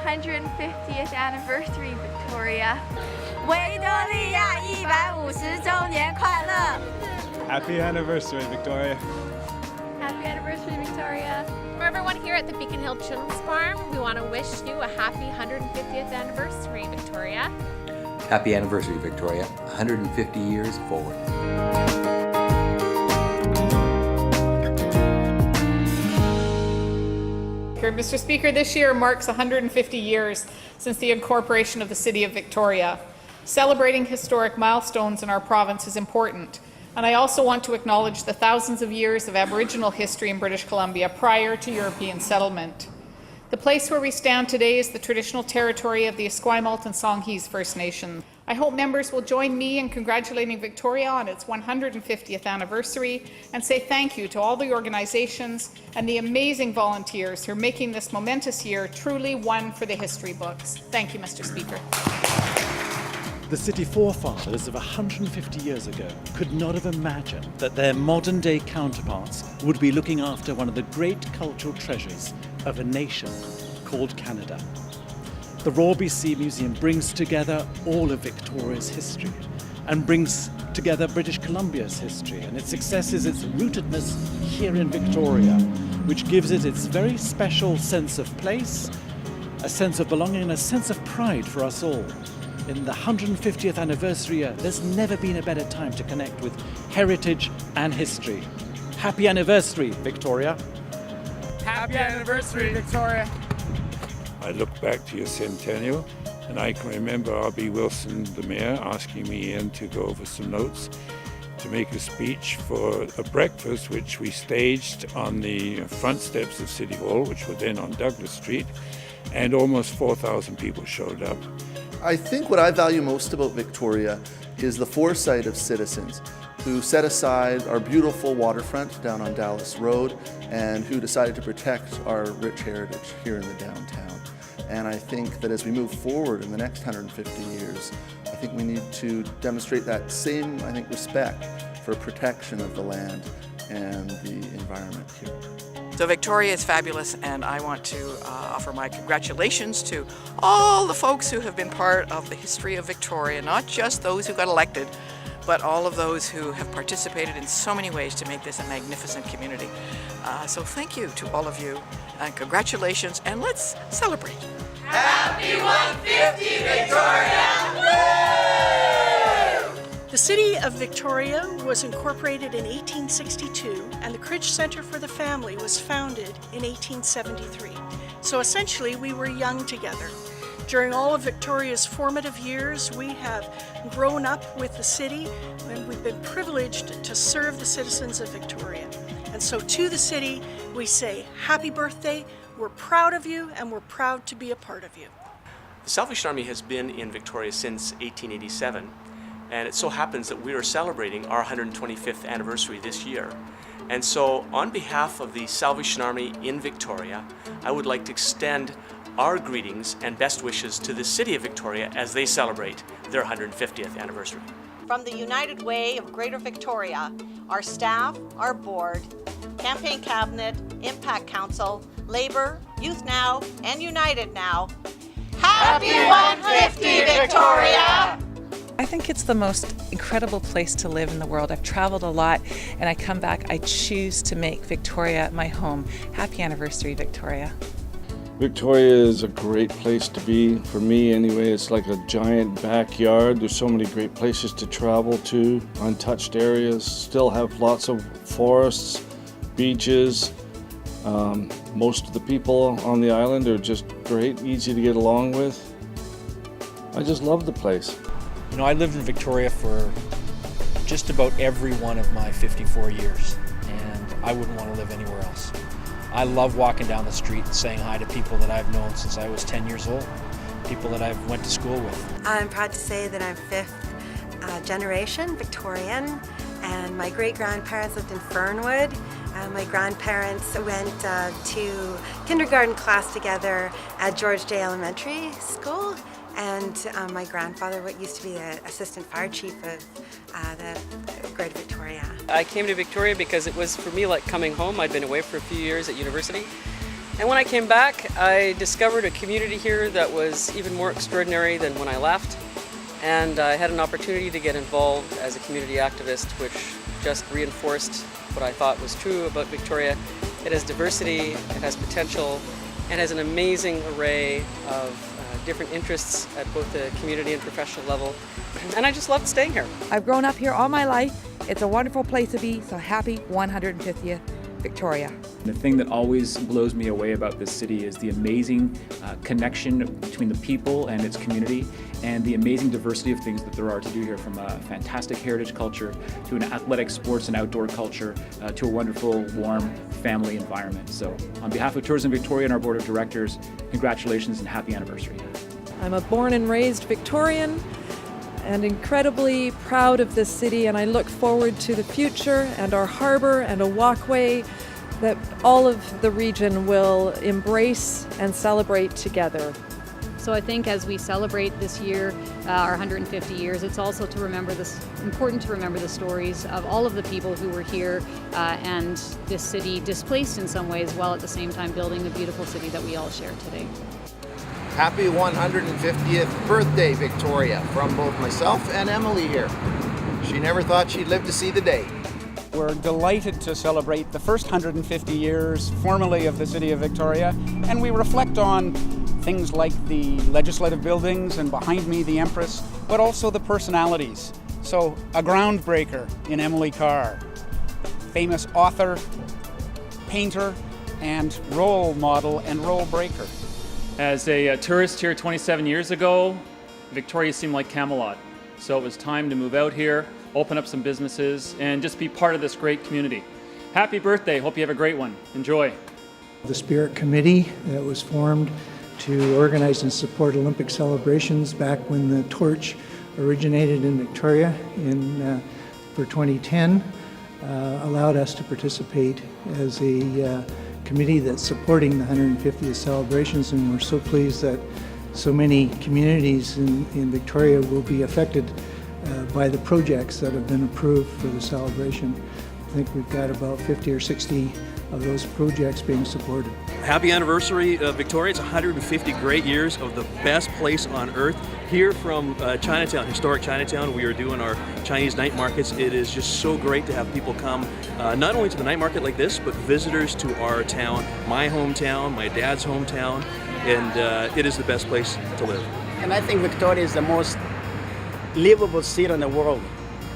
150th anniversary, Victoria. 维多利亚150周年快乐 Happy anniversary, Victoria. Happy anniversary, Victoria. For everyone here at the Beacon Hill Children's Farm, we want to wish you a happy 150th anniversary, Victoria. Happy anniversary, Victoria. 150 years forward. Mr. Speaker, this year marks 150 years since the incorporation of the City of Victoria. Celebrating historic milestones in our province is important, and I also want to acknowledge the thousands of years of Aboriginal history in British Columbia prior to European settlement. The place where we stand today is the traditional territory of the Esquimalt and Songhees First Nation. I hope members will join me in congratulating Victoria on its 150th anniversary and say thank you to all the organizations and the amazing volunteers who are making this momentous year truly one for the history books. Thank you, Mr. Speaker. The city forefathers of 150 years ago could not have imagined that their modern-day counterparts would be looking after one of the great cultural treasures of a nation called Canada. The Royal BC Museum brings together all of Victoria's history and brings together British Columbia's history, and its success is its rootedness here in Victoria, which gives it its very special sense of place, a sense of belonging and a sense of pride for us all. In the 150th anniversary year, there's never been a better time to connect with heritage and history. Happy anniversary, Victoria. Happy anniversary, Victoria. I look back to your centennial, and I can remember R.B. Wilson, the mayor, asking me in to go over some notes to make a speech for a breakfast which we staged on the front steps of City Hall, which were then on Douglas Street, and almost 4,000 people showed up. I think what I value most about Victoria is the foresight of citizens who set aside our beautiful waterfront down on Dallas Road and who decided to protect our rich heritage here in the downtown. And I think that as we move forward in the next 150 years, I think we need to demonstrate that same, respect for protection of the land and the environment here. So Victoria is fabulous, and I want to offer my congratulations to all the folks who have been part of the history of Victoria, not just those who got elected, but all of those who have participated in so many ways to make this a magnificent community. So thank you to all of you, and congratulations, and let's celebrate. Happy 150 Victoria! The City of Victoria was incorporated in 1862, and the Cridge Centre for the Family was founded in 1873. So essentially, we were young together. During all of Victoria's formative years, we have grown up with the city, and we've been privileged to serve the citizens of Victoria. And so to the city, we say, happy birthday, we're proud of you, and we're proud to be a part of you. The Salvation Army has been in Victoria since 1887, and it so happens that we are celebrating our 125th anniversary this year. And so on behalf of the Salvation Army in Victoria, I would like to extend our greetings and best wishes to the City of Victoria as they celebrate their 150th anniversary. From the United Way of Greater Victoria, our staff, our board, Campaign Cabinet, Impact Council, Labour, Youth Now, and United Now, Happy 150 Victoria! I think it's the most incredible place to live in the world. I've traveled a lot, and I come back, I choose to make Victoria my home. Happy anniversary, Victoria. Victoria is a great place to be. For me anyway, it's like a giant backyard. There's so many great places to travel to, untouched areas, still have lots of forests, beaches. Most of the people on the island are just great, easy to get along with. I just love the place. You know, I lived in Victoria for just about every one of my 54 years, and I wouldn't want to live anywhere else. I love walking down the street and saying hi to people that I've known since I was 10 years old, people that I've went to school with. I'm proud to say that I'm fifth generation Victorian, and my great-grandparents lived in Fernwood. My grandparents went to kindergarten class together at George Day Elementary School, and my grandfather used to be the assistant fire chief of the Greater Victoria. I came to Victoria because it was for me like coming home. I'd been away for a few years at university, And when I came back, I discovered a community here that was even more extraordinary than when I left. And I had an opportunity to get involved as a community activist, which just reinforced what I thought was true about Victoria. It has diversity, it has potential, and has an amazing array of different interests at both the community and professional level. And I just loved staying here. I've grown up here all my life. It's a wonderful place to be, so happy 150th Victoria. The thing that always blows me away about this city is the amazing connection between the people and its community, and the amazing diversity of things that there are to do here, from a fantastic heritage culture to an athletic sports and outdoor culture to a wonderful, warm family environment. So on behalf of Tourism Victoria and our board of directors, congratulations and happy anniversary. I'm a born and raised Victorian and incredibly proud of this city, and I look forward to the future and our harbor and a walkway that all of the region will embrace and celebrate together. So I think as we celebrate this year, our 150 years, it's also important to remember the stories of all of the people who were here and this city displaced in some ways, while at the same time building the beautiful city that we all share today. Happy 150th birthday, Victoria, from both myself and Emily here. She never thought she'd live to see the day. We're delighted to celebrate the first 150 years formally of the City of Victoria, and we reflect on things like the legislative buildings and behind me the Empress, but also the personalities. So a groundbreaker in Emily Carr, famous author, painter, and role model and role breaker. As a tourist here 27 years ago, Victoria seemed like Camelot. So it was time to move out here, open up some businesses, and just be part of this great community. Happy birthday. Hope you have a great one. Enjoy. The Spirit Committee that was formed to organize and support Olympic celebrations back when the torch originated in Victoria for 2010 allowed us to participate as a committee that's supporting the 150th celebrations, and we're so pleased that so many communities in Victoria will be affected by the projects that have been approved for the celebration. I think we've got about 50 or 60 of those projects being supported. Happy anniversary, Victoria. It's 150 great years of the best place on earth. Here from Chinatown, historic Chinatown, we are doing our Chinese night markets. It is just so great to have people come, not only to the night market like this, but visitors to our town, my hometown, my dad's hometown, and it is the best place to live. And I think Victoria is the most livable city in the world.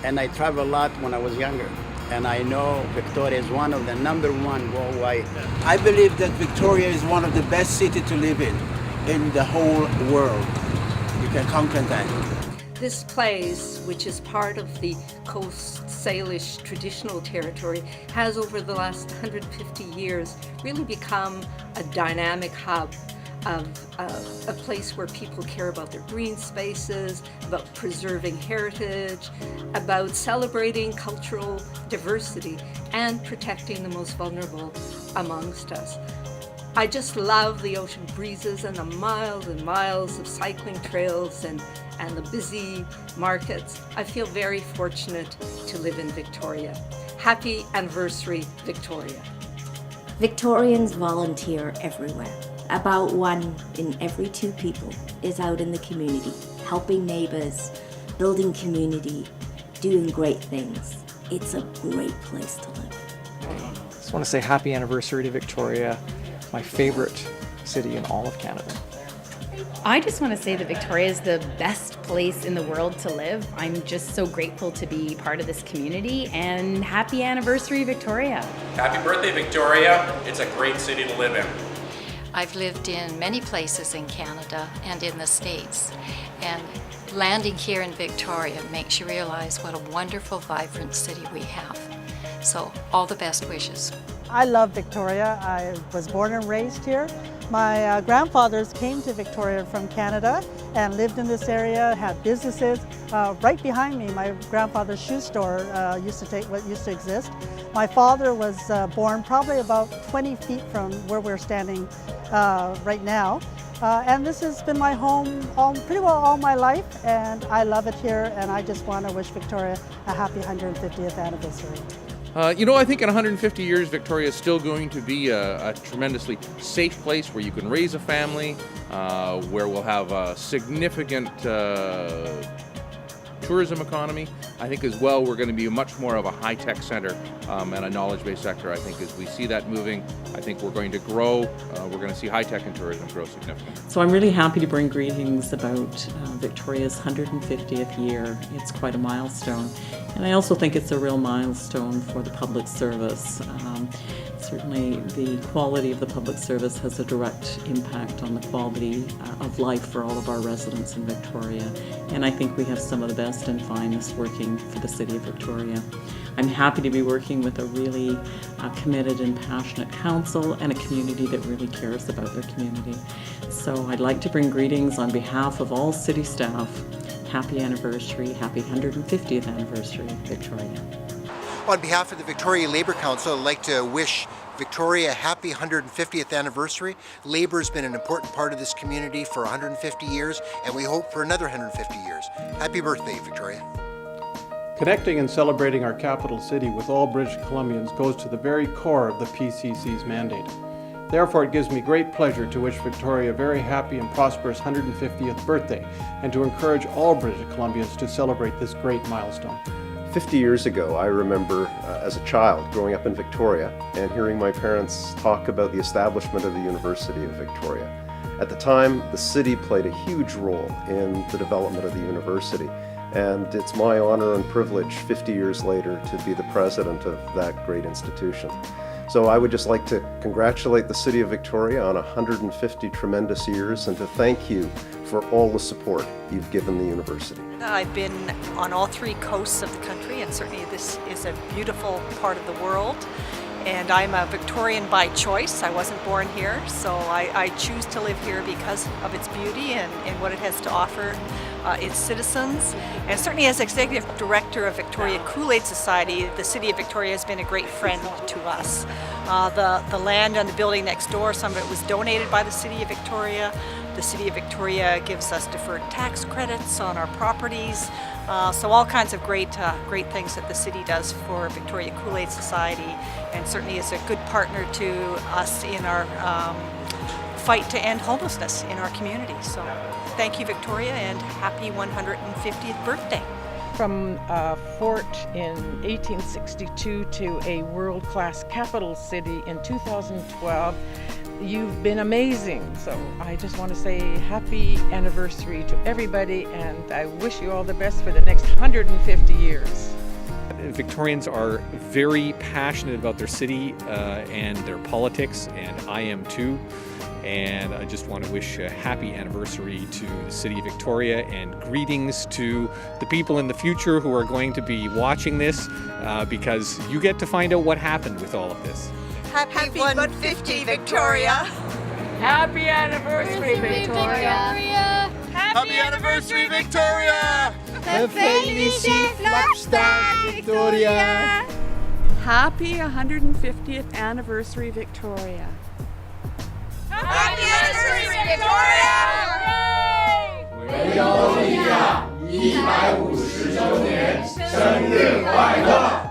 And I traveled a lot when I was younger. And I know Victoria is one of the #1 worldwide. I believe that Victoria is one of the best cities to live in the whole world. You can conquer that. This place, which is part of the Coast Salish traditional territory, has over the last 150 years really become a dynamic hub of a place where people care about their green spaces, about preserving heritage, about celebrating cultural diversity, and protecting the most vulnerable amongst us. I just love the ocean breezes and the miles and miles of cycling trails and the busy markets. I feel very fortunate to live in Victoria. Happy anniversary, Victoria. Victorians volunteer everywhere. About 1 in every 2 people is out in the community, helping neighbors, building community, doing great things. It's a great place to live. I just want to say happy anniversary to Victoria, my favorite city in all of Canada. I just want to say that Victoria is the best place in the world to live. I'm just so grateful to be part of this community, and happy anniversary, Victoria. Happy birthday, Victoria. It's a great city to live in. I've lived in many places in Canada and in the States, and landing here in Victoria makes you realize what a wonderful, vibrant city we have. So, all the best wishes. I love Victoria. I was born and raised here. My grandfathers came to Victoria from Canada and lived in this area, had businesses. Right behind me, my grandfather's shoe store used to exist. My father was born probably about 20 feet from where we're standing right now. And this has been my home pretty well all my life, and I love it here, and I just want to wish Victoria a happy 150th anniversary. I think in 150 years, Victoria is still going to be a tremendously safe place where you can raise a family, where we'll have a significant tourism economy. I think as well we're going to be much more of a high-tech center and a knowledge-based sector. I think as we see that moving, I think we're going to grow. We're going to see high-tech and tourism grow significantly. So I'm really happy to bring greetings about Victoria's 150th year. It's quite a milestone. And I also think it's a real milestone for the public service. Certainly the quality of the public service has a direct impact on the quality of life for all of our residents in Victoria. And I think we have some of the best and finest working for the City of Victoria. I'm happy to be working with a really committed and passionate council and a community that really cares about their community. So I'd like to bring greetings on behalf of all city staff. Happy anniversary, happy 150th anniversary, Victoria. On behalf of the Victoria Labour Council, I'd like to wish Victoria a happy 150th anniversary. Labour has been an important part of this community for 150 years, and we hope for another 150 years. Happy birthday, Victoria. Connecting and celebrating our capital city with all British Columbians goes to the very core of the PCC's mandate. Therefore, it gives me great pleasure to wish Victoria a very happy and prosperous 150th birthday, and to encourage all British Columbians to celebrate this great milestone. 50 years ago, I remember as a child growing up in Victoria and hearing my parents talk about the establishment of the University of Victoria. At the time, the city played a huge role in the development of the university, and it's my honor and privilege 50 years later to be the president of that great institution. So I would just like to congratulate the City of Victoria on 150 tremendous years and to thank you for all the support you've given the university. I've been on all three coasts of the country, and certainly this is a beautiful part of the world. And I'm a Victorian by choice. I wasn't born here, so I choose to live here because of its beauty and what it has to offer its citizens. And certainly as Executive Director of Victoria Kool-Aid Society, the City of Victoria has been a great friend to us. The land and the building next door, some of it was donated by the City of Victoria. The City of Victoria gives us deferred tax credits on our properties. So all kinds of great things that the city does for Victoria Kool-Aid Society, and certainly is a good partner to us in our fight to end homelessness in our community. So thank you, Victoria, and happy 150th birthday. From a fort in 1862 to a world-class capital city in 2012, you've been amazing. So I just want to say happy anniversary to everybody, and I wish you all the best for the next 150 years. Victorians are very passionate about their city and their politics, and I am too. And I just want to wish a happy anniversary to the City of Victoria, and greetings to the people in the future who are going to be watching this, because you get to find out what happened with all of this. Happy 150, Victoria! Happy anniversary, Victoria! Happy anniversary, Victoria! Victoria! Happy 150th anniversary, Victoria! Happy anniversary, Victoria! 150周年生日快乐！